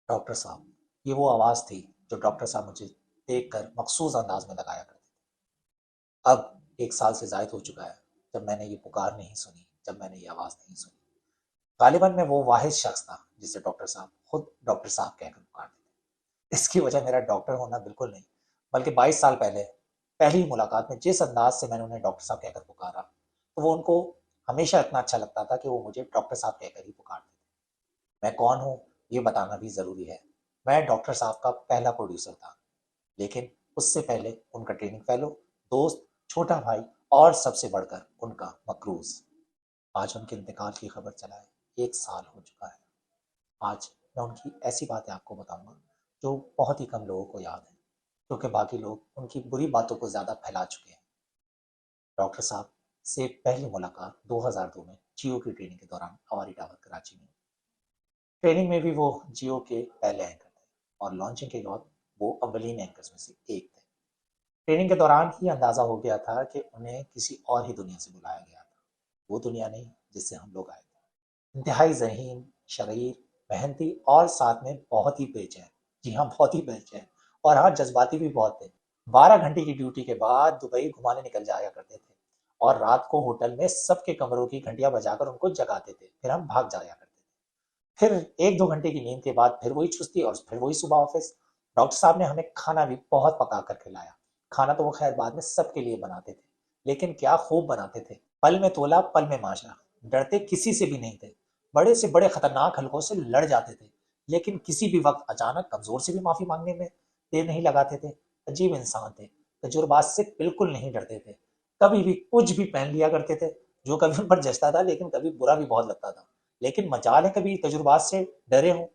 Doctor صاحب، یہ وہ آواز تھی جو ڈاکٹر صاحب مجھے دیکھ کر مخصوص انداز میں لگایا کرتے تھے۔ اب 1 سال سے زائد ہو چکا ہے جب میں نے یہ پکار نہیں سنی، جب میں نے یہ آواز نہیں سنی۔ غالباً میں وہ واحد شخص تھا جسے ڈاکٹر صاحب خود ڈاکٹر صاحب کہہ کر پکارتے تھے۔ اس کی وجہ میرا ڈاکٹر ہونا بالکل نہیں، بلکہ 22 سال پہلے پہلی ملاقات میں جس انداز سے میں نے انہیں ڈاکٹر صاحب کہہ کر پکارا، تو وہ ان کو ہمیشہ اتنا اچھا لگتا تھا کہ وہ مجھے ڈاکٹر صاحب کہہ کر ہی پکارتے تھے۔ میں کون ہوں یہ بتانا بھی ضروری ہے۔ میں ڈاکٹر صاحب کا پہلا پروڈیوسر تھا، لیکن اس سے پہلے ان کا ٹریننگ فیلو، دوست، چھوٹا بھائی اور سب سے بڑھ کر ان کا مقروض۔ آج ان کے انتقال کی خبر چلا ہے، 1 سال ہو چکا ہے۔ آج میں ان کی ایسی باتیں آپ کو بتاؤں گا جو بہت ہی کم لوگوں کو یاد ہیں، کیونکہ باقی لوگ ان کی بری باتوں کو زیادہ پھیلا چکے ہیں۔ ڈاکٹر صاحب سے پہلی ملاقات 2002 میں جیو کی ٹریننگ کے دوران ہماری ٹاور کراچی میں۔ ٹریننگ میں بھی وہ جیو کے پہلے اینکر تھے اور لانچنگ کے بعد وہ اولین اینکرز میں سے ایک تھے۔ ٹریننگ کے دوران ہی اندازہ ہو گیا تھا کہ انہیں کسی اور ہی دنیا سے بلایا گیا تھا، وہ دنیا نہیں جس سے ہم لوگ آئے تھے۔ انتہائی ذہین، شریر، محنتی اور ساتھ میں بہت ہی بے چین، جی ہاں بہت ہی بے چین، اور ہاں جذباتی بھی بہت تھے۔ 12 گھنٹے کی ڈیوٹی کے بعد دبئی گھمانے نکل جایا کرتے تھے اور رات کو ہوٹل میں سب کے کمروں کی گھنٹیاں بجا کر ان کو جگاتے تھے، پھر ہم بھاگ جایا کرتے تھے۔ پھر 1-2 گھنٹے کی نیند کے بعد پھر وہی چستی اور پھر وہی صبح آفس۔ ڈاکٹر صاحب نے ہمیں کھانا بھی بہت پکا کر کھلایا۔ کھانا تو وہ خیر بعد میں سب کے لیے بناتے تھے، لیکن کیا خوب بناتے تھے۔ پل میں تولا پل میں ماشا، ڈرتے کسی سے بھی نہیں تھے۔ بڑے سے بڑے خطرناک حلقوں سے لڑ جاتے تھے، لیکن کسی بھی وقت اچانک کمزور سے بھی معافی مانگنے میں دیر نہیں لگاتے تھے۔ عجیب انسان تھے، تجربات سے بالکل نہیں ڈرتے تھے، کبھی بھی کچھ بھی پہن لیا کرتے تھے جو کبھی ان پر جچتا تھا لیکن کبھی برا بھی بہت لگتا تھا۔ لیکن مجال ہے کبھی تجربات سے ڈرے ہوں۔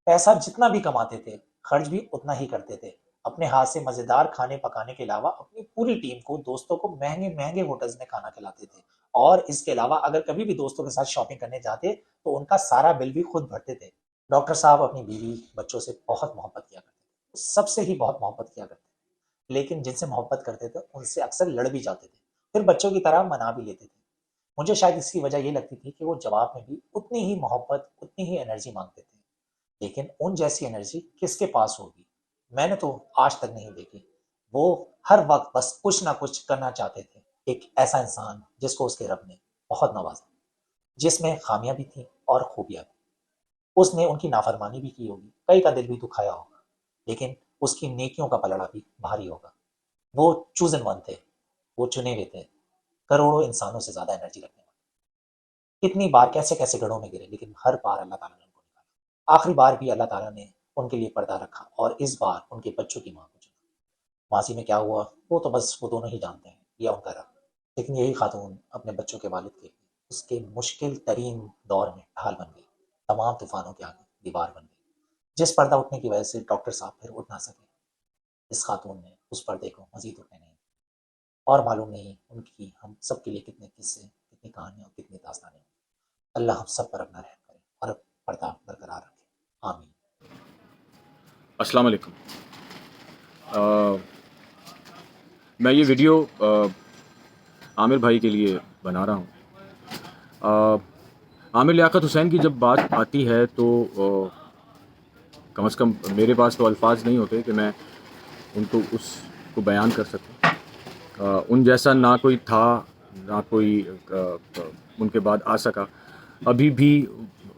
پیسہ جتنا بھی کماتے تھے خرچ بھی اتنا ہی کرتے تھے۔ اپنے ہاتھ سے مزیدار کھانے پکانے کے علاوہ اپنی پوری ٹیم کو، دوستوں کو مہنگے مہنگے ہوٹلز میں کھانا کھلاتے تھے، اور اس کے علاوہ اگر کبھی بھی دوستوں کے ساتھ شاپنگ کرنے جاتے تو ان کا سارا بل بھی خود بھرتے تھے۔ ڈاکٹر صاحب اپنی بیوی بچوں سے بہت محبت کیا کرتے تھے، سب سے ہی بہت محبت کیا کرتے تھے، لیکن جن سے محبت کرتے تھے ان سے اکثر لڑ بھی جاتے تھے، پھر بچوں کی طرح منا بھی لیتے تھے۔ مجھے شاید اس کی وجہ یہ لگتی تھی کہ وہ جواب میں بھی اتنی ہی محبت، اتنی ہی انرجی مانگتے تھے، لیکن ان جیسی انرجی کس کے پاس ہوگی؟ میں نے تو آج تک نہیں دیکھی۔ وہ ہر وقت بس کچھ نہ کچھ کرنا چاہتے تھے۔ ایک ایسا انسان جس کو اس کے رب نے بہت نوازا، جس میں خامیاں بھی تھیں اور خوبیاں بھی۔ اس نے ان کی نافرمانی بھی کی ہوگی، کئی کا دل بھی دکھایا ہوگا، لیکن اس کی نیکیوں کا پلڑا بھی بھاری ہوگا۔ وہ چوزن ون تھے، وہ چنے ہوئے تھے، کروڑوں انسانوں سے زیادہ انرجی رکھنے والے۔ کتنی بار کیسے کیسے گڑھوں میں گرے، لیکن ہر بار اللہ تعالیٰ نے ان کو نکالا۔ آخری بار بھی اللہ تعالیٰ نے ان کے لیے پردہ رکھا اور اس بار ان کے بچوں کی ماں کو چنا۔ ماضی میں کیا ہوا وہ تو بس وہ دونوں ہی جانتے ہیں، یا ان کا رب۔ لیکن یہی خاتون اپنے بچوں کے والد کے اس کے مشکل ترین دور میں ڈھال بن گئی، تمام طوفانوں کے آگے دیوار بن گئی، جس پردہ اٹھنے کی وجہ سے ڈاکٹر صاحب پھر اٹھ نہ سکے۔ اس خاتون نے اس پردے کو مزید اٹھنے نہیں، اور معلوم نہیں ان کی ہم سب کے لیے کتنے قصے، کتنی کہانیاں اور کتنی داستانیں۔ اللہ ہم سب پر اپنا رحم کرے اور پردہ برقرار رکھے، آمین۔ السلام علیکم۔ میں یہ ویڈیو عامر بھائی کے لیے بنا رہا ہوں۔ عامر لیاقت حسین کی جب بات آتی ہے تو کم از کم میرے پاس تو الفاظ نہیں ہوتے کہ میں ان کو اس کو بیان کر سکوں۔ ان جیسا نہ کوئی تھا، نہ کوئی ان کے بعد آ سکا۔ ابھی بھی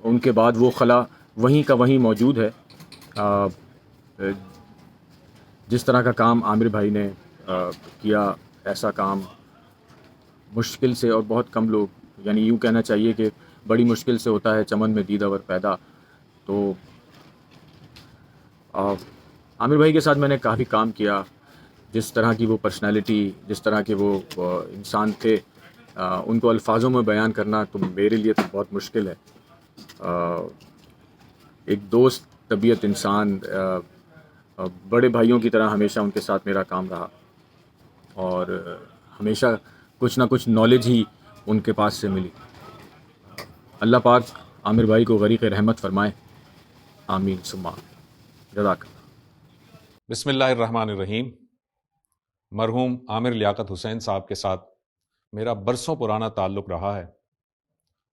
ان کے بعد وہ خلا وہیں کا وہیں موجود ہے۔ جس طرح کا کام عامر بھائی نے کیا، ایسا کام مشکل سے، اور بہت کم لوگ، یعنی یوں کہنا چاہیے کہ بڑی مشکل سے ہوتا ہے چمن میں دیدہ ور پیدا۔ تو عامر بھائی کے ساتھ میں نے کافی کام کیا۔ جس طرح کی وہ پرسنالٹی، جس طرح کے وہ انسان تھے، ان کو الفاظوں میں بیان کرنا تو میرے لیے تو بہت مشکل ہے۔ ایک دوست، طبیعت انسان، بڑے بھائیوں کی طرح ہمیشہ ان کے ساتھ میرا کام رہا، اور ہمیشہ کچھ نہ کچھ نالج ہی ان کے پاس سے ملی۔ اللہ پاک عامر بھائی کو غریق رحمت فرمائے، آمین ثم آمین۔ جزاک اللہ۔ بسم اللہ الرحمن الرحیم۔ مرحوم عامر لیاقت حسین صاحب کے ساتھ میرا برسوں پرانا تعلق رہا ہے،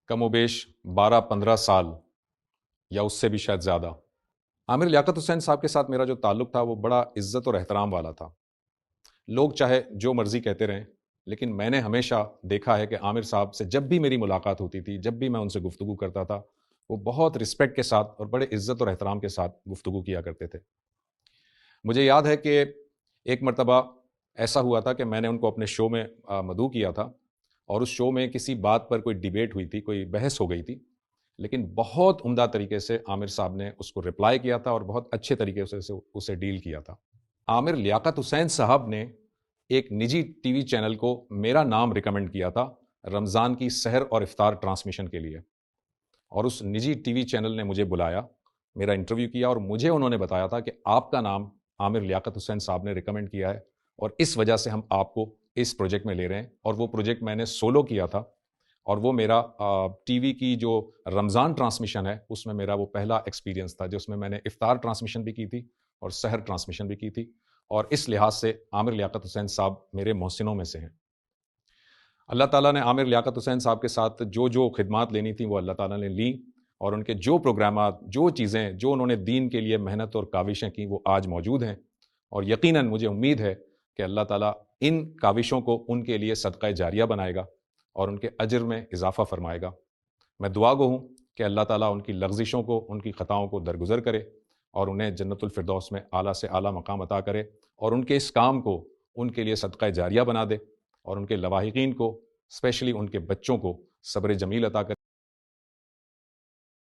کم و بیش 12-15 سال یا اس سے بھی شاید زیادہ۔ عامر لیاقت حسین صاحب کے ساتھ میرا جو تعلق تھا وہ بڑا عزت اور احترام والا تھا. لوگ چاہے جو مرضی کہتے رہیں، لیکن میں نے ہمیشہ دیکھا ہے کہ عامر صاحب سے جب بھی میری ملاقات ہوتی تھی، جب بھی میں ان سے گفتگو کرتا تھا، وہ بہت رسپیکٹ کے ساتھ اور بڑے عزت اور احترام کے ساتھ گفتگو کیا کرتے تھے. مجھے یاد ہے کہ ایک مرتبہ ایسا ہوا تھا کہ میں نے ان کو اپنے شو میں مدعو کیا تھا، اور اس شو میں کسی بات پر کوئی ڈیبیٹ ہوئی تھی، کوئی بحث ہو گئی تھی، لیکن بہت عمدہ طریقے سے عامر صاحب نے اس کو رپلائی کیا تھا اور بہت اچھے طریقے سے اسے ڈیل کیا تھا. عامر لیاقت حسین صاحب نے ایک نجی ٹی وی چینل کو میرا نام ریکمنڈ کیا تھا رمضان کی سحر اور افطار ٹرانسمیشن کے لیے، اور اس نجی ٹی وی چینل نے مجھے بلایا، میرا انٹرویو کیا، اور مجھے انہوں نے بتایا تھا کہ آپ کا نام عامر لیاقت حسین صاحب نے ریکمنڈ کیا ہے، اور اس وجہ سے ہم آپ کو اس پروجیکٹ میں لے رہے ہیں. اور وہ پروجیکٹ میں نے سولو کیا تھا، اور وہ میرا ٹی وی کی جو رمضان ٹرانسمیشن ہے اس میں میرا وہ پہلا ایکسپیرینس تھا، جس میں میں نے افطار ٹرانسمیشن بھی کی تھی اور سحر ٹرانسمیشن بھی کی تھی. اور اس لحاظ سے عامر لیاقت حسین صاحب میرے محسنوں میں سے ہیں. اللہ تعالیٰ نے عامر لیاقت حسین صاحب کے ساتھ جو خدمات لینی تھیں وہ اللہ تعالیٰ نے لیں، اور ان کے جو پروگرامات، جو چیزیں جو انہوں نے دین کے لیے محنت اور کاوشیں کی وہ آج موجود ہیں. اور یقیناً مجھے امید ہے کہ اللہ تعالیٰ ان کاوشوں کو ان کے لیے صدقہ جاریہ بنائے گا اور ان کے اجر میں اضافہ فرمائے گا. میں دعا گو ہوں کہ اللہ تعالیٰ ان کی لغزشوں کو، ان کی خطاؤں کو درگزر کرے، اور انہیں جنت الفردوس میں اعلیٰ سے اعلیٰ مقام عطا کرے، اور ان کے اس کام کو ان کے لیے صدقہ جاریہ بنا دے، اور ان کے لواحقین کو، اسپیشلی ان کے بچوں کو، صبر جمیل عطا کرے.